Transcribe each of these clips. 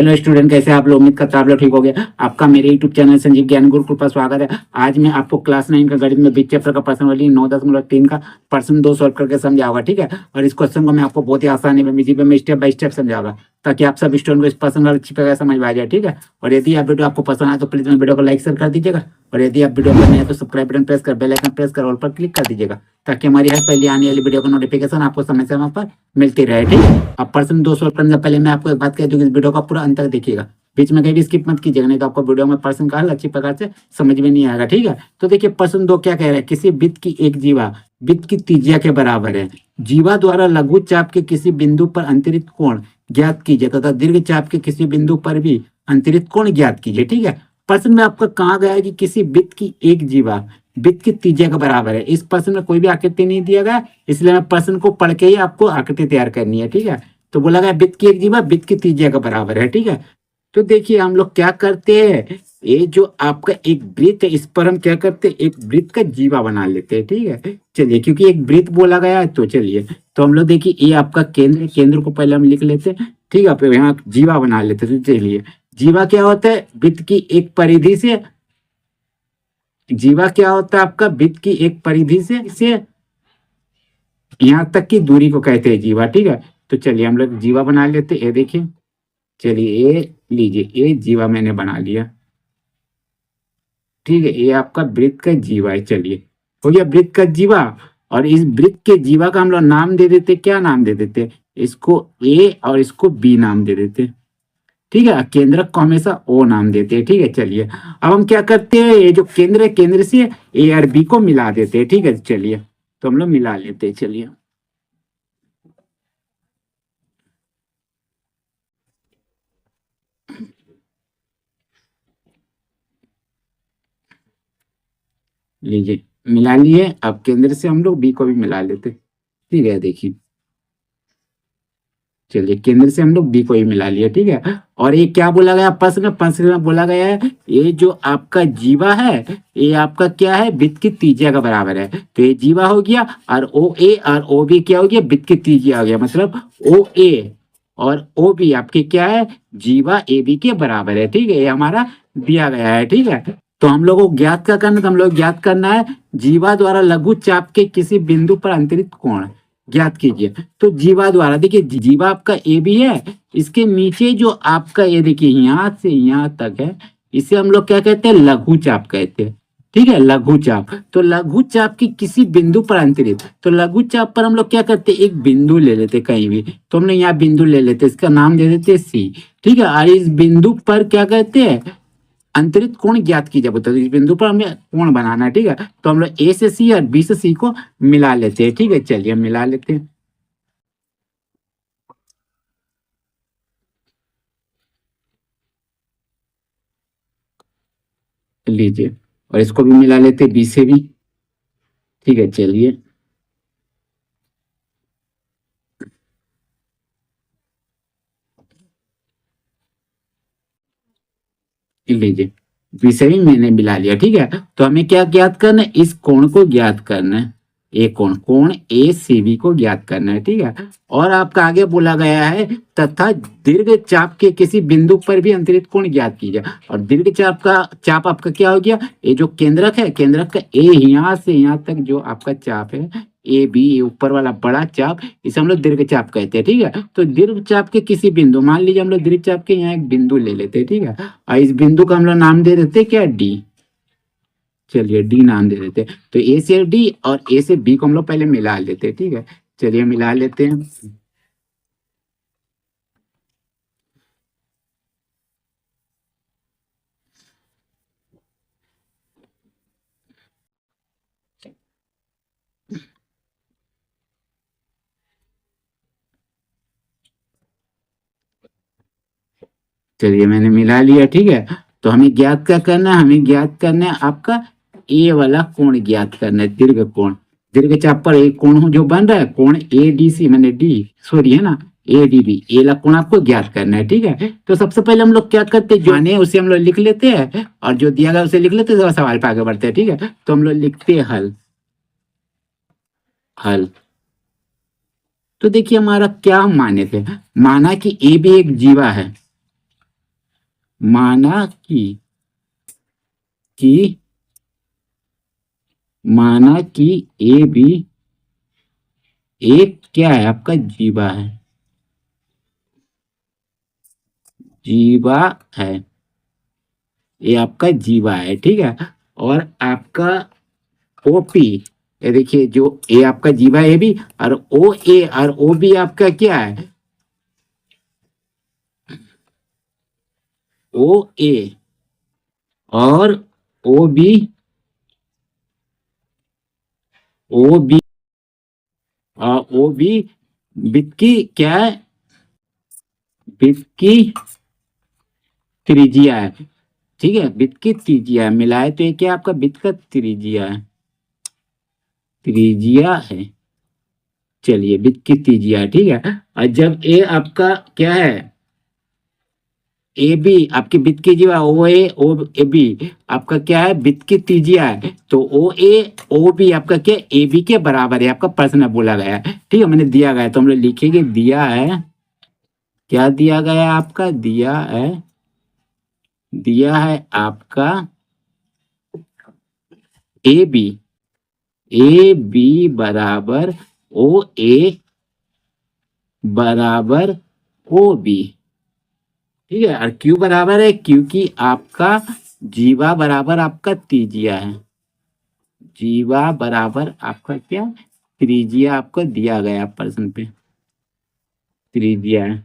Hello student, कैसे आप लोग? उम्मीद करता आप लोग ठीक हो गया। आपका मेरे यूट्यूब चैनल संजीव ज्ञान गुरुकुल पर स्वागत है। आज मैं आपको क्लास 9 का गणित में बीच चैप्टर का प्रश्न वाली 9.3 का प्रश्न 2 सॉल्व करके समझाऊंगा, ठीक है। और इस क्वेश्चन को मैं आपको बहुत ही आसानी में स्टेप बाय स्टेप समझाऊंगा, ताकि आप सब स्टूडेंट को इस प्रश्न का अच्छी तरह समझ में आ जाए, ठीक है। और यदि आप वीडियो आपको पसंद आए तो प्लीज वीडियो को लाइक शेयर कर दीजिएगा। और यदि आप वीडियो पर नए हैं तो सब्सक्राइब बटन प्रेस कर बेल आइकन प्रेस कर ऑल पर क्लिक कर दीजिएगा, ताकि हमारी हर पहले आने वाली वीडियो का नोटिफिकेशन आपको समय समय पर मिलती रहे, ठीक है। अब प्रश्न 2 सॉल्व करने से पहले मैं आपको एक बात कह दूं कि इस वीडियो का पूरा अंत तक देखिएगा, बीच में कहीं भी स्किप मत कीजिएगा, नहीं तो आपको वीडियो में प्रश्न का हल अच्छी प्रकार से समझ में नहीं आएगा, ठीक है। तो देखिए प्रश्न 2 क्या कह रहा है, किसी वृत्त की एक जीवा वृत्त की त्रिज्या के बराबर है। जीवा द्वारा लघु चाप के किसी बिंदु पर अंतरित कोण ज्ञात कीजिए तथा दीर्घ चाप के किसी बिंदु पर भी अंतरित कोण ज्ञात कीजिए, ठीक है। प्रश्न में आपका कहा गया है कि किसी वृत्त की एक जीवा वृत्त की त्रिज्या के बराबर है। इस प्रश्न में कोई भी आकृति नहीं दिया गया, इसलिए मैं प्रश्न को पढ़ के ही आपको आकृति तैयार करनी है, ठीक है। तो बोला गया वृत्त की एक जीवा वृत्त की त्रिज्या के बराबर है, ठीक है। तो देखिए हम लोग क्या करते हैं, ये जो आपका एक वृत्त है इस पर हम क्या करते हैं, एक वृत्त का जीवा बना लेते हैं, ठीक है। चलिए क्योंकि एक वृत्त बोला गया है तो चलिए, तो हम लोग देखिए ये आपका केंद्र, केंद्र को पहले हम लिख लेते हैं, ठीक है। फिर यहाँ जीवा बना लेते हैं। तो चलिए जीवा क्या होता है, वृत्त की एक परिधि से, जीवा क्या होता है आपका वृत्त की एक परिधि से यहाँ तक की दूरी को कहते हैं जीवा, ठीक है। तो चलिए हम लोग जीवा बना लेते हैं। ये देखिए, चलिए ये लीजिए, ये जीवा मैंने बना लिया, ठीक है। ये आपका वृत्त का जीवा है। चलिए हो गया वृत्त का जीवा। और इस वृत्त के जीवा का हम लोग नाम दे देते, क्या नाम दे देते, इसको ए और इसको बी नाम दे देते, ठीक है। केंद्रक को हमेशा ओ नाम देते हैं, ठीक है। चलिए अब हम क्या करते हैं, ये जो केंद्र है केंद्र से ए और बी को मिला देते हैं, ठीक है। चलिए तो हम लोग मिला लेते हैं, चलिए लीजिए मिला लिए। अब केंद्र से हम लोग बी को भी मिला लेते, ठीक है। देखिए चलिए केंद्र से हम लोग बी को ही मिला लिया, ठीक है। और ये क्या बोला गया प्रश्न में बोला गया है, ये जो आपका जीवा है ये आपका क्या है, वृत्त की त्रिज्या का बराबर है। तो ये जीवा हो गया और ओ ए और ओ बी क्या हो गया, वृत्त की त्रिज्या हो गया। मतलब ओ ए और ओ बी आपके क्या है, जीवा ए बी के बराबर है, ठीक है। ये हमारा दिया गया है, ठीक है। तो हम लोग को ज्ञात क्या करना, तो हम लोग ज्ञात करना है जीवा द्वारा लघु चाप के किसी बिंदु पर अंतरित कोण ज्ञात कीजिए। तो जीवा द्वारा देखिए, जीवा आपका ए बी है, इसके नीचे जो आपका ये देखिए यहाँ से यहाँ तक है, इसे हम लोग क्या कहते हैं, लघु चाप कहते हैं, ठीक है। लघु चाप, तो लघु चाप की किसी बिंदु पर अंतरित, तो लघु चाप पर हम लोग क्या करते हैं, एक बिंदु ले लेते कहीं भी, तो हमने यहाँ बिंदु ले लेते, इसका नाम दे देते सी, ठीक है। और इस बिंदु पर क्या कहते हैं, अंतरित कोण ज्ञात कीजिए। बताओ इस बिंदु पर हमें कोण बनाना है, ठीक है। तो हम लोग ए से सी और बी से सी को मिला लेते हैं, ठीक है। चलिए मिला लेते हैं, लीजिए। और इसको भी मिला लेते हैं बी से भी, ठीक है। चलिए लीजिए बी से भी मैंने मिला लिया, ठीक है। तो हमें क्या ज्ञात करना है, इस कोण को ज्ञात करना है, ए कोण, कोण ए सी बी को ज्ञात करना है, ठीक है। और आपका आगे बोला गया है तथा दीर्घ चाप के किसी बिंदु पर भी अंतरित कोण ज्ञात कीजिए। और दीर्घ चाप का चाप आपका क्या हो गया, ये जो केंद्रक है, केंद्रक का ए यहाँ से यहाँ तक जो आपका चाप है ए बी, ऊपर वाला बड़ा चाप, इसे हम लोग दीर्घ चाप कहते हैं, ठीक है। तो दीर्घ चाप के किसी बिंदु, मान लीजिए हम लोग दीर्घ चाप के यहाँ एक बिंदु ले लेते हैं, ठीक है। और इस बिंदु का हम लोग नाम दे देते हैं क्या, डी। चलिए डी नाम दे देते हैं। तो ए से डी और ए से बी को हम लोग पहले मिला लेते हैं, ठीक है। चलिए मिला लेते हैं, चलिए मैंने मिला लिया, ठीक है। तो हमें ज्ञात क्या करना है, हमें ज्ञात करना है आपका ए वाला कोण ज्ञात करना है, दीर्घ कोण। दीर्घ चाप पर एक कोण जो बन रहा है, कोण ए डी सी, मैंने डी सॉरी है ना, ए डी बी, ए वाला कोण आपको ज्ञात करना है, ठीक है। तो सबसे पहले हम लोग क्या करते हैं, जो आने उसे हम लोग लिख लेते हैं, और जो दिया गया उसे लिख लेते हैं, सवाल पे आगे बढ़ते हैं, ठीक है। तो हम लोग लिखते हैं हल, हल। तो देखिए हमारा क्या हम माने थे, माना कि ए भी एक जीवा है, माना कि माना कि ए बी एक क्या है, आपका जीवा है, जीवा है, ये आपका जीवा है, ठीक है। और आपका ओपी, ये देखिए जो ए आपका जीवा ए बी और ओ ए और ओ बी आपका क्या है, ओ ए और ओ बी, ओ बी और ओ बी वृत्त की क्या है, वृत्त की त्रिज्या है, ठीक है, वृत्त की त्रिज्या है, मिलाए तो ये क्या आपका वृत्त का त्रिज्या है, त्रिज्या है, चलिए वृत्त की त्रिज्या है, ठीक है। और जब ए आपका क्या है, ए बी आपकी वृत्त की जीवा ओ ए बी आपका क्या है, वृत्त की त्रिज्या है, तो ओ ए ओ बी आपका क्या ए बी के बराबर है, आपका प्रश्न बोला गया है, ठीक है, मैंने दिया गया है, तो हम लोग लिखेंगे दिया है, क्या दिया गया है आपका, दिया है आपका ए बी बराबर ओ ए बराबर ओ बी, ठीक है। और क्यों बराबर है, क्योंकि आपका जीवा बराबर आपका त्रिज्या है, जीवा बराबर आपका क्या त्रिज्या आपको दिया गया प्रश्न पे, त्रिज्या है,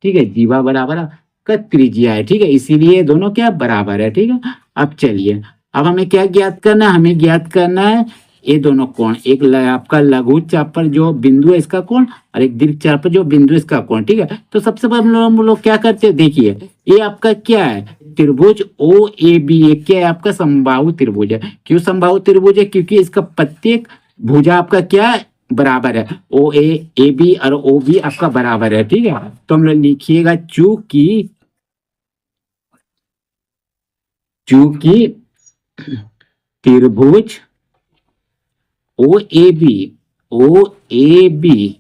ठीक है, जीवा बराबर आपका त्रिज्या है, ठीक है, इसीलिए दोनों क्या बराबर है, ठीक है। अब चलिए, अब हमें क्या ज्ञात करना है, हमें ज्ञात करना है ये दोनों कोण, एक आपका लघु चाप पर जो बिंदु है इसका कोण और एक दीर्घ चाप पर जो बिंदु है इसका कोण, ठीक है। तो सबसे पहले हम लोग क्या करते हैं, देखिए ये आपका क्या है, त्रिभुज ओ ए बी, ये क्या है आपका समबाहु त्रिभुज है, क्यों समबाहु त्रिभुज है, क्योंकि इसका प्रत्येक भुजा आपका क्या है बराबर है, ओ ए बी और ओ बी आपका बराबर है, ठीक है। तो हम लोग लिखिएगा चूंकि त्रिभुज ओ ए बी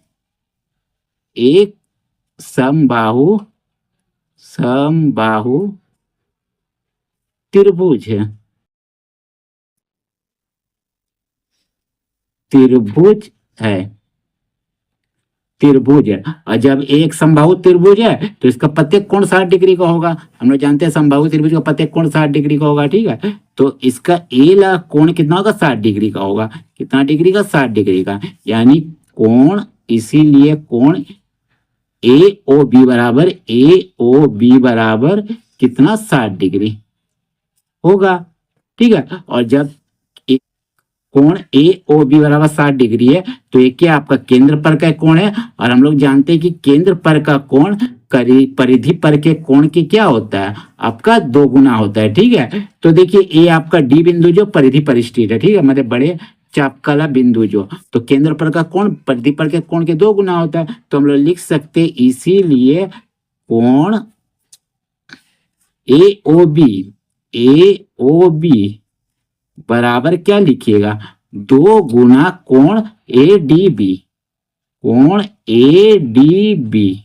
एक समबाहु त्रिभुज है, त्रिभुज है, त्रिभुज है। और जब एक समबाहु त्रिभुज है तो इसका प्रत्येक कोण 60 डिग्री का होगा, हम लोग जानते हैं समबाहु त्रिभुज का प्रत्येक कोण 60 डिग्री का होगा, ठीक है। तो इसका ए ला कोण कितना होगा, 60 डिग्री का होगा, कितना डिग्री का, 60 डिग्री का, यानी कोण, इसीलिए कोण ए ओ बी बराबर कितना 60 डिग्री होगा, ठीक है। और जब कोण ए ओ बी बराबर 60 डिग्री है तो ये क्या आपका केंद्र पर का कोण है, और हम लोग जानते हैं कि केंद्र पर का कोण परिधि पर के कोण की क्या होता है, आपका 2 गुना होता है, ठीक है। तो देखिए ए आपका डी बिंदु जो परिधि पर स्थित है, ठीक है, मतलब बड़े चापकला बिंदु जो, तो केंद्र पर का कोण परिधि पर के कोण के 2 गुना होता है, तो हम लोग लिख सकते हैं इसीलिए कोण ए ओ बी बराबर क्या लिखिएगा, 2 गुना कोण ए डी बी, कोण ए डी बी,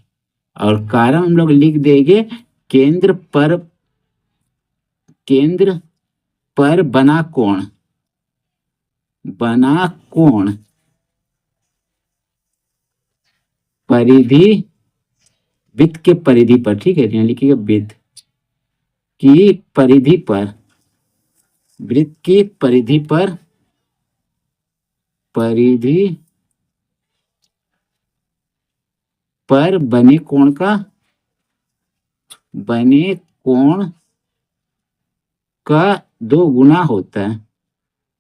और कारण हम लोग लिख देंगे केंद्र पर बना कोण परिधि वृत्त के परिधि पर, ठीक है, यहाँ लिखिएगा वृत्त की परिधि पर, वृत्त की परिधि पर बने कोण का 2 गुना होता है,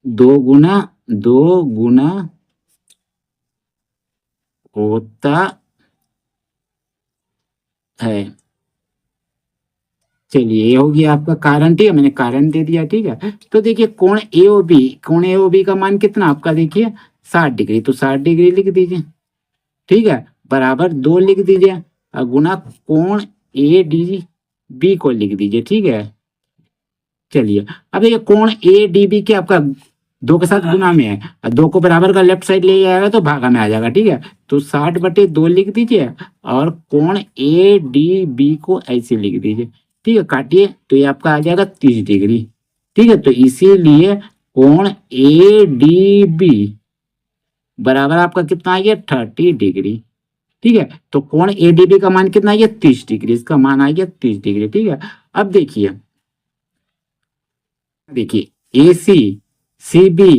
2 गुना होता है, चलिए ये हो गया आपका कारण, ठीक है, मैंने कारण दे दिया, ठीक है। तो देखिए कोण ए ओ बी का मान कितना आपका, देखिए 60 डिग्री, तो 60 डिग्री लिख दीजिए, ठीक है, बराबर 2 लिख दीजिए और गुना कोण ए डी बी को लिख दीजिए, ठीक है। चलिए अब देखिए कोण ए डी बी के आपका 2 के साथ गुना में है, और 2 को बराबर का लेफ्ट साइड ले जाएगा तो भागा में आ जाएगा, ठीक है। तो 60/2 लिख दीजिए और कोण ए डी बी को ऐसे लिख दीजिए, ठीक है, काटिए तो ये आपका आ जाएगा 30 डिग्री। ठीक है, तो इसीलिए कोण ए डी बी बराबर आपका कितना आ गया 30 डिग्री। ठीक है, तो कोण ए डी बी का मान कितना आ गया 30 डिग्री, इसका मान आ गया 30 डिग्री। ठीक है, अब देखिए ए सी, सी बी,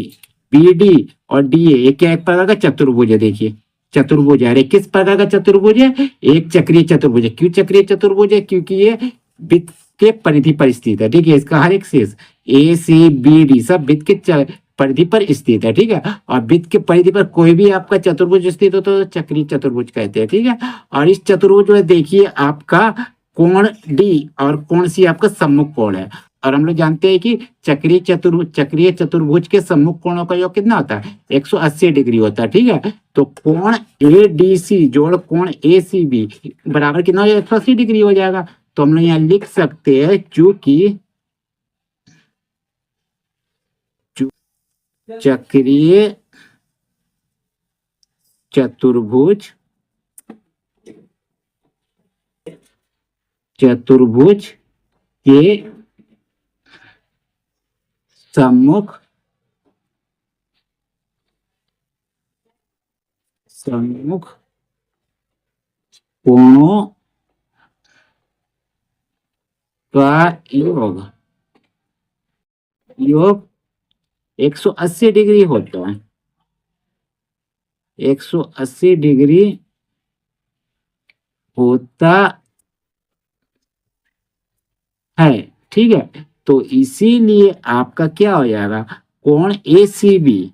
बी डी और डी ए, एक क्या एक प्रकार का चतुर्भुज है। देखिए चतुर्भुज है, अरे किस प्रकार का चतुर्भुज है, एक चक्रीय चतुर्भुज है। क्यों चक्रीय चतुर्भुज है, क्योंकि ये वृत्त के परिधि पर स्थित है। ठीक है, इसका हर एक शेष ए सी बी डी सब वृत्त के परिधि पर स्थित है। ठीक है, और वृत्त के परिधि पर कोई भी आपका चतुर्भुज स्थित हो तो चक्रीय चतुर्भुज कहते हैं। ठीक है, और इस चतुर्भुज में देखिए आपका कोण डी और कोण सी आपका सम्मुख कोण है, और हम लोग जानते हैं कि चक्रीय चतुर्भुज के सम्मुख कोणों का योग कितना होता है 180 डिग्री होता है। ठीक है, तो कोण ए डी सी जोड़ कोण ए सी बी बराबर कितना हो जाएगा 180 डिग्री हो जाएगा। तो हम लोग यहाँ लिख सकते हैं चूंकि चक्रीय चतुर्भुज के सम्मुख कोणों का योग 180 डिग्री होता है। 180 डिग्री होता है। ठीक है, तो इसीलिए आपका क्या हो जाएगा कोण ए सी बी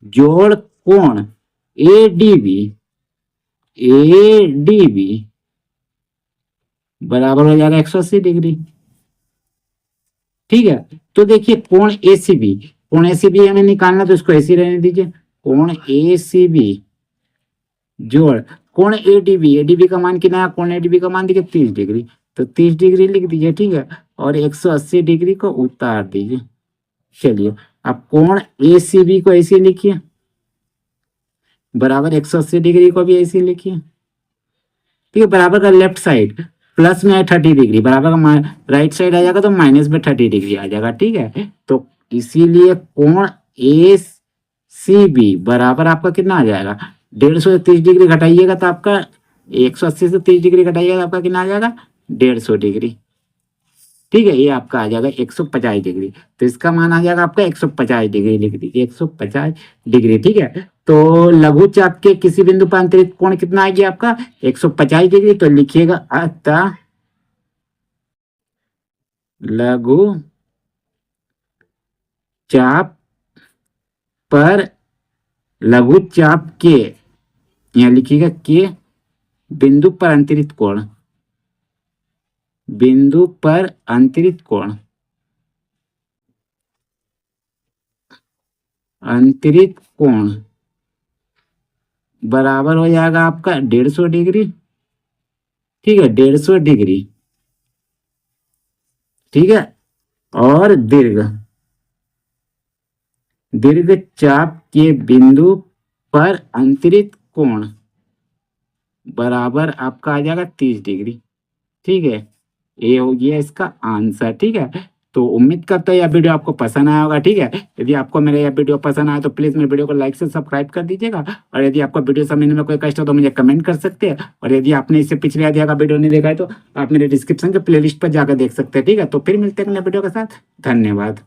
जोड़ कोण ए डी बी बराबर हो जाएगा 180 डिग्री। ठीक है, तो देखिए कोण ए सी बी हमें निकालना, तो इसको ऐसे रहने दीजिए। कोण ए सी बी जोड़ कोण ए डी बी का मान कितना है, कोण ए डी बी का मान देखिए 30 डिग्री, तो 30 डिग्री लिख दीजिए। ठीक है, और 180 डिग्री को उतार दीजिए। चलिए अब कोण ए सी बी को ऐसे लिखिए बराबर 180 डिग्री को भी ऐसे लिखिए। ठीक है, बराबर का लेफ्ट साइड प्लस में है 30 डिग्री, बराबर का राइट साइड आ जाएगा तो माइनस में 30 डिग्री आ जाएगा। ठीक है, तो इसीलिए कोण ए सी बी बराबर आपका कितना आ जाएगा 150 से 30 डिग्री घटाइएगा तो आपका 180 से 30 डिग्री घटाइएगा तो आपका कितना आ जाएगा 150 डिग्री। ठीक है, ये आपका आ जाएगा 150 डिग्री, तो इसका मान आ जाएगा आपका 150 डिग्री, लिख दीजिए 150 डिग्री। ठीक है, तो लघु चाप के किसी बिंदु पर अंतरित कोण कितना आ गया आपका 150 डिग्री, तो लिखिएगा अतः लघु चाप के, यहाँ लिखिएगा के बिंदु पर अंतरित कोण बराबर हो जाएगा आपका 150 डिग्री। ठीक है, 150 डिग्री। ठीक है, और दीर्घ चाप के बिंदु पर अंतरित कोण बराबर आपका आ जाएगा 30 डिग्री। ठीक है, ये हो गया इसका आंसर। ठीक है, तो उम्मीद करता हूँ यह वीडियो आपको पसंद आया होगा। ठीक है, यदि आपको मेरा यह वीडियो पसंद आया तो प्लीज मेरे वीडियो को लाइक से सब्सक्राइब कर दीजिएगा, और यदि आपको वीडियो समझने में कोई कष्ट हो तो मुझे कमेंट कर सकते हैं, और यदि आपने इससे पिछले आधे का वीडियो नहीं देखा है तो आप मेरे डिस्क्रिप्शन के प्लेलिस्ट पर जाकर देख सकते हैं। ठीक है, तो फिर मिलते हैं अगले वीडियो के साथ। धन्यवाद।